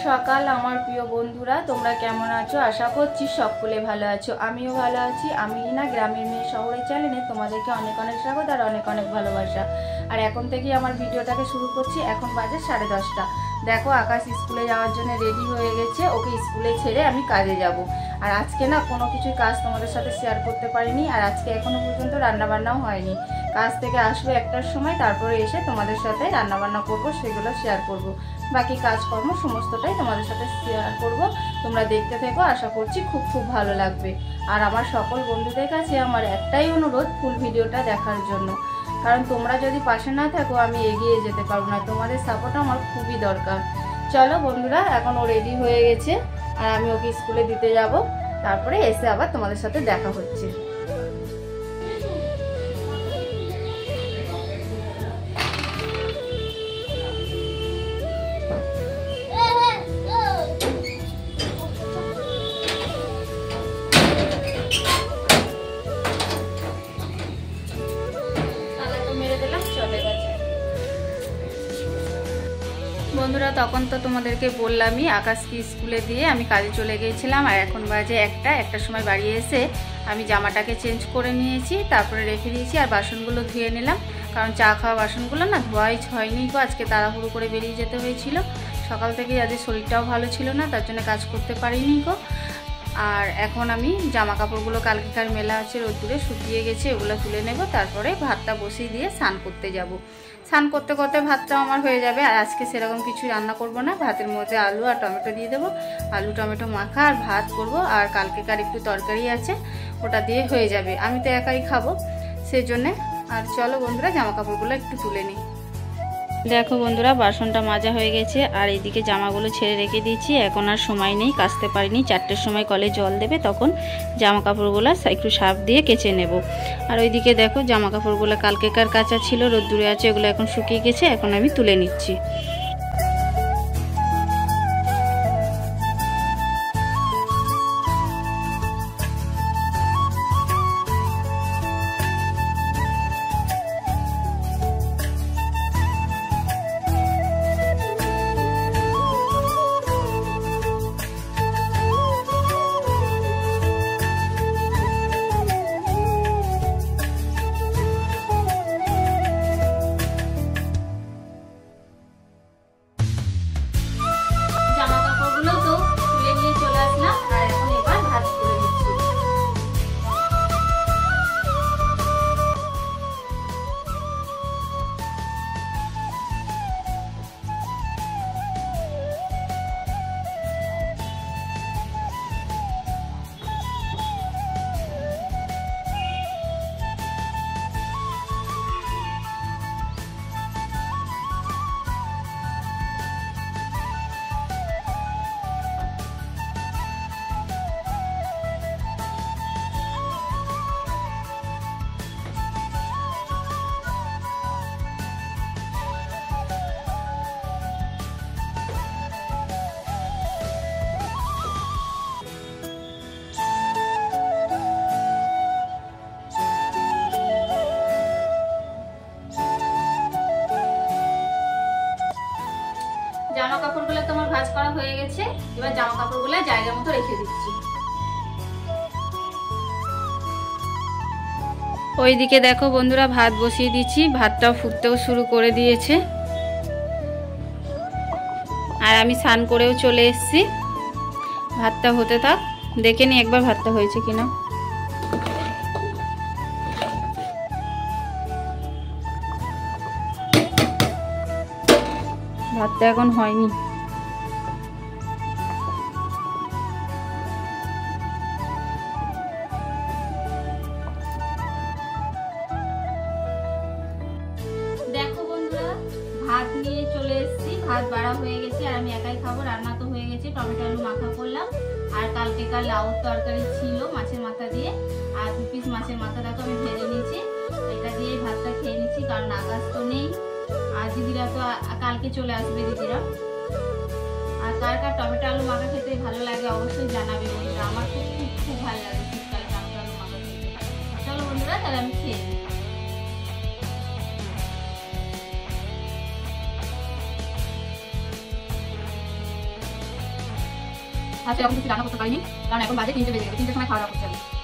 সকাল আমার প্রিয় বন্ধুরা, তোমরা কেমন আছো? আশা করছি সকলে ভালো আছো। আমিও ভালো আছি। আমি না গ্রামের মেয়ে শহরের চ্যানেলে তোমাদেরকে অনেক অনেক স্বাগত আর অনেক অনেক ভালোবাসা। আর এখন থেকেই আমার ভিডিওটাকে শুরু করছি। এখন বাজে 10:30। দেখো আকাশ স্কুলে যাওয়ার জন্য রেডি হয়ে গেছে। ওকে স্কুলে ছেড়ে আমি কাজে যাব। আর আজকে না কোনো কিছুই কাজ তোমাদের সাথে শেয়ার করতে পারিনি। আর আজকে এখনো পর্যন্ত রান্নাবান্নাও হয়নি। কাজ থেকে আসবে 1টার সময়, তারপরে এসে তোমাদের সাথে রান্নাবান্না করব, সেগুলো শেয়ার করব। বাকি কাজকর্ম সমস্তটাই তোমাদের সাথে শেয়ার করব। তোমরা দেখতে থেকো, আশা করছি খুব খুব ভালো লাগবে। আর আমার সকল বন্ধুদের কাছে আমার একটাই অনুরোধ, ফুল ভিডিওটা দেখার জন্য। কারণ তোমরা যদি পাশে না থাকো আমি এগিয়ে যেতে পারবো না। তোমাদের সাপোর্ট আমার খুবই দরকার। চলো বন্ধুরা, এখন ও রেডি হয়ে গেছে আর আমি ওকে স্কুলে দিতে যাব। তারপরে এসে আবার তোমাদের সাথে দেখা হচ্ছে। বন্ধুরা, তখন তো তোমাদেরকে বললামই আকাশকে স্কুলে দিয়ে আমি কাজে চলে গিয়েছিলাম। আর এখন বাজে 1টার সময় বাড়ি এসে আমি জামাটাকে চেঞ্জ করে নিয়েছি, তারপরে রেখে দিয়েছি। আর বাসনগুলো ধুয়ে নিলাম, কারণ চা খাওয়া বাসনগুলো না ধোয়াই হয়নি গো। আজকে তাড়াহুড়ো করে বেরিয়ে যেতে হয়েছিল। সকাল থেকে আজকে শরীরটাও ভালো ছিল না, তার জন্য কাজ করতে পারিনি গো। আর এখন আমি জামা কাপড়গুলো কালকেকার মেলা আছে, রোদ্দুরে শুকিয়ে গেছে, ওগুলো তুলে নেব। তারপরে ভাতটা বসিয়ে দিয়ে স্নান করতে যাব। স্নান করতে করতে ভাতটাও আমার হয়ে যাবে। আর আজকে সেরকম কিছু রান্না করব না। ভাতের মধ্যে আলু আর টমেটো দিয়ে দেবো। আলু টমেটো মাখা আর ভাত করব। আর কালকেকার একটু তরকারি আছে, ওটা দিয়ে হয়ে যাবে। আমি তো একাই খাবো, সেজন্যে। আর চলো বন্ধুরা, জামা কাপড়গুলো একটু তুলে নিই। দেখো বন্ধুরা, বাসনটা মাজা হয়ে গেছে। আর এইদিকে জামাগুলো ছেড়ে রেখে দিয়েছি। এখন আর সময় নেই, কাচতে পারিনি। 4টের সময় কলে জল দেবে, তখন জামা কাপড়গুলো একটু সার্ফ দিয়ে কেচে নেব। আর ওইদিকে দেখো জামা কাপড়গুলো কালকেকার কাচা ছিল, রোদ্দুরে আছে, এগুলো এখন শুকিয়ে গেছে। এখন আমি তুলে নিচ্ছি। জামা কাপড়গুলো তোমার ভাঁজ করা হয়ে গেছে। এবার জামা কাপড়গুলো জায়গার মতো রেখে দিচ্ছি। ওইদিকে দেখো বন্ধুরা, ভাত বসিয়ে দিচ্ছি। ভাতটাও ফুটতেও শুরু করে দিয়েছে। আর আমি স্নান করেও চলে এসেছি। ভাতটা হতে থাক, দেখে নি একবার ভাতটা হয়েছে কিনা। ভাতটা এখন হয়নি। দেখো বন্ধুরা, ভাত নিয়ে চলে এসেছি। ভাত বাড়া হয়ে গেছে আর আমি একাই খাবো। রান্না তো হয়ে গেছে, টমেটো আলু মাখা করলাম। আর কালকেকার লাউ তরকারি ছিল মাছের মাথা দিয়ে। আর 2 পিস মাছের মাথা দেখো আমি ভেজে নিয়েছি। এটা দিয়ে ভাতটা খেয়ে নিচ্ছি, কারণ আকাশ তো নেই। আর দিদিরা তো কালকে চলে আসবে দিদিরা। আর কার কার টমেটো আলু মাখা খেতে ভালো লাগে অবশ্যই জানাবে বন্ধুরা। আমার খুব খুব ভালো লাগে শীতকালে টমেটো আলু মাখা খেতে। চলো বন্ধুরা, তাহলে আমি খেয়ে নিই। আজকে এখন কিছু রান্না করতে পারিনি, কারণ এখন বাজে 3টে বেজে গেছে, 3টের সময় খাওয়া দাওয়া করতে হবে।